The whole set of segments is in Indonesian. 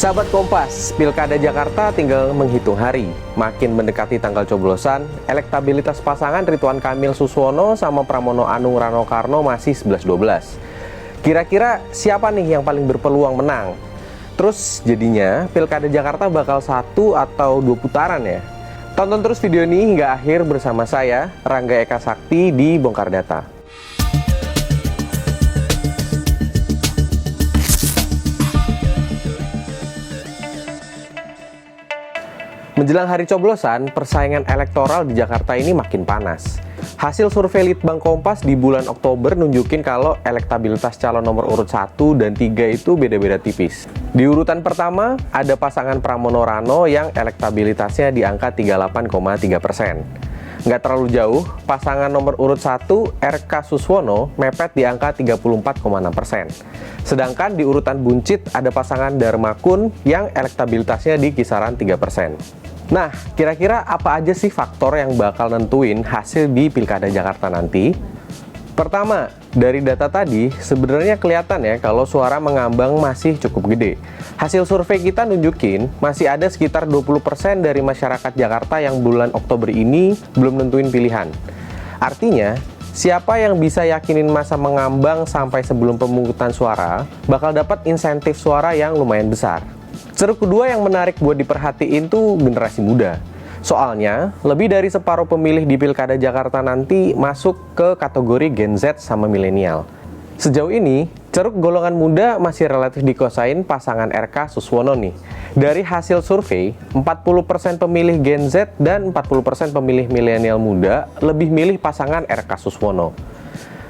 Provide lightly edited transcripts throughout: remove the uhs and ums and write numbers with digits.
Sahabat Kompas, Pilkada Jakarta tinggal menghitung hari. Makin mendekati tanggal coblosan, elektabilitas pasangan Ridwan Kamil Suswono sama Pramono Anung Rano Karno masih 11-12. Kira-kira siapa nih yang paling berpeluang menang? Terus jadinya Pilkada Jakarta bakal 1 atau 2 putaran ya? Tonton terus video ini hingga akhir bersama saya, Rangga Eka Sakti di Bongkar Data. Menjelang hari coblosan, persaingan elektoral di Jakarta ini makin panas. Hasil survei Litbang Kompas di bulan Oktober nunjukin kalau elektabilitas calon nomor urut 1 dan 3 itu beda-beda tipis. Di urutan pertama, ada pasangan Pramono Rano yang elektabilitasnya di angka 38,3%. Nggak terlalu jauh, pasangan nomor urut 1 RK Suswono mepet di angka 34,6%. Sedangkan di urutan buncit ada pasangan Dharma Kun yang elektabilitasnya di kisaran 3%. Nah, kira-kira apa aja sih faktor yang bakal nentuin hasil di Pilkada Jakarta nanti? Pertama, dari data tadi sebenarnya kelihatan ya kalau suara mengambang masih cukup gede. Hasil survei kita nunjukin masih ada sekitar 20% dari masyarakat Jakarta yang bulan Oktober ini belum nentuin pilihan. Artinya, siapa yang bisa yakinin masa mengambang sampai sebelum pemungutan suara bakal dapat insentif suara yang lumayan besar. Ceruk kedua yang menarik buat diperhatiin tuh generasi muda. Soalnya, lebih dari separuh pemilih di Pilkada Jakarta nanti masuk ke kategori Gen Z sama milenial. Sejauh ini, ceruk golongan muda masih relatif dikuasain pasangan RK Suswono nih. Dari hasil survei, 40% pemilih Gen Z dan 40% pemilih milenial muda lebih milih pasangan RK Suswono.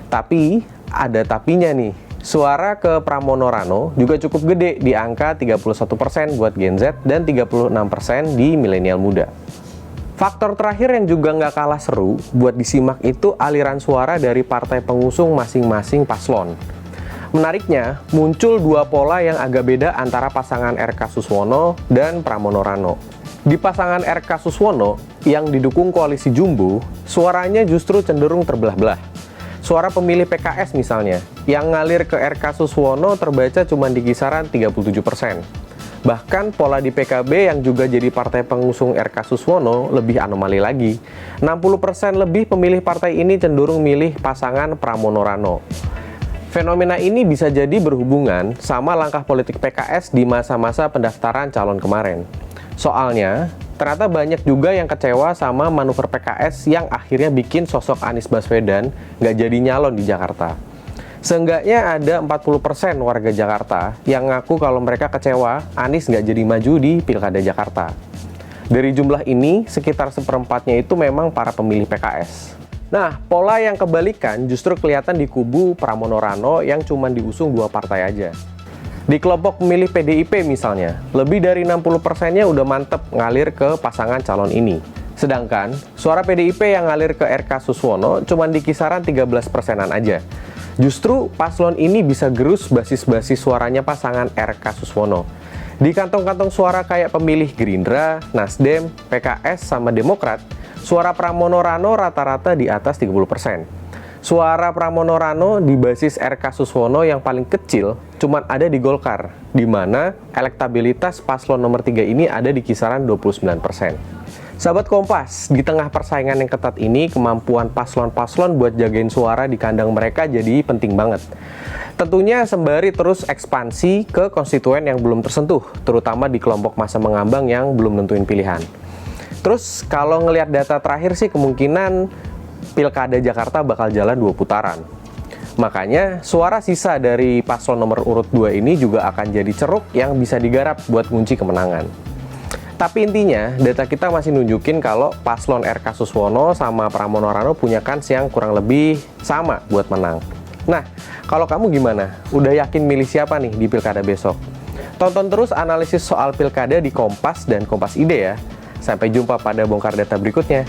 Tapi, ada tapinya nih. Suara ke Pramono Rano juga cukup gede di angka 31% buat Gen Z dan 36% di milenial muda. Faktor terakhir yang juga nggak kalah seru buat disimak itu aliran suara dari partai pengusung masing-masing paslon. Menariknya, muncul dua pola yang agak beda antara pasangan RK Suswono dan Pramono Rano. Di pasangan RK Suswono yang didukung koalisi Jumbo, suaranya justru cenderung terbelah-belah. Suara pemilih PKS misalnya, yang ngalir ke RK Suswono terbaca cuma di kisaran 37%. Bahkan pola di PKB yang juga jadi partai pengusung RK Suswono lebih anomali lagi. 60% lebih pemilih partai ini cenderung milih pasangan Pramono Rano. Fenomena ini bisa jadi berhubungan sama langkah politik PKS di masa-masa pendaftaran calon kemarin. Soalnya, ternyata banyak juga yang kecewa sama manuver PKS yang akhirnya bikin sosok Anies Baswedan nggak jadi nyalon di Jakarta. Seenggaknya ada 40% warga Jakarta yang ngaku kalau mereka kecewa Anies nggak jadi maju di Pilkada Jakarta. Dari jumlah ini, sekitar seperempatnya itu memang para pemilih PKS. Nah, pola yang kebalikan justru kelihatan di kubu Pramono Rano yang cuma diusung 2 partai aja. Di kelompok pemilih PDIP misalnya, lebih dari 60%-nya udah mantep ngalir ke pasangan calon ini. Sedangkan, suara PDIP yang ngalir ke RK Suswono cuma di kisaran 13%-an aja. Justru paslon ini bisa gerus basis-basis suaranya pasangan RK Suswono. Di kantong-kantong suara kayak pemilih Gerindra, Nasdem, PKS, sama Demokrat, suara Pramono Rano rata-rata di atas 30%. Suara Pramono Rano di basis RK Suswono yang paling kecil cuman ada di Golkar, di mana elektabilitas paslon nomor 3 ini ada di kisaran 29%. Sahabat Kompas, di tengah persaingan yang ketat ini, kemampuan paslon-paslon buat jagain suara di kandang mereka jadi penting banget. Tentunya sembari terus ekspansi ke konstituen yang belum tersentuh, terutama di kelompok masa mengambang yang belum nentuin pilihan. Terus kalau ngelihat data terakhir sih kemungkinan Pilkada Jakarta bakal jalan 2 putaran. Makanya suara sisa dari paslon nomor urut 2 ini juga akan jadi ceruk yang bisa digarap buat kunci kemenangan. Tapi intinya data kita masih nunjukin kalau paslon RK Suswono sama Pramono Rano punya kans yang kurang lebih sama buat menang. Nah, kalau kamu gimana? Udah yakin milih siapa nih di Pilkada besok? Tonton terus analisis soal Pilkada di Kompas dan Kompas Ide ya. Sampai jumpa pada Bongkar Data berikutnya.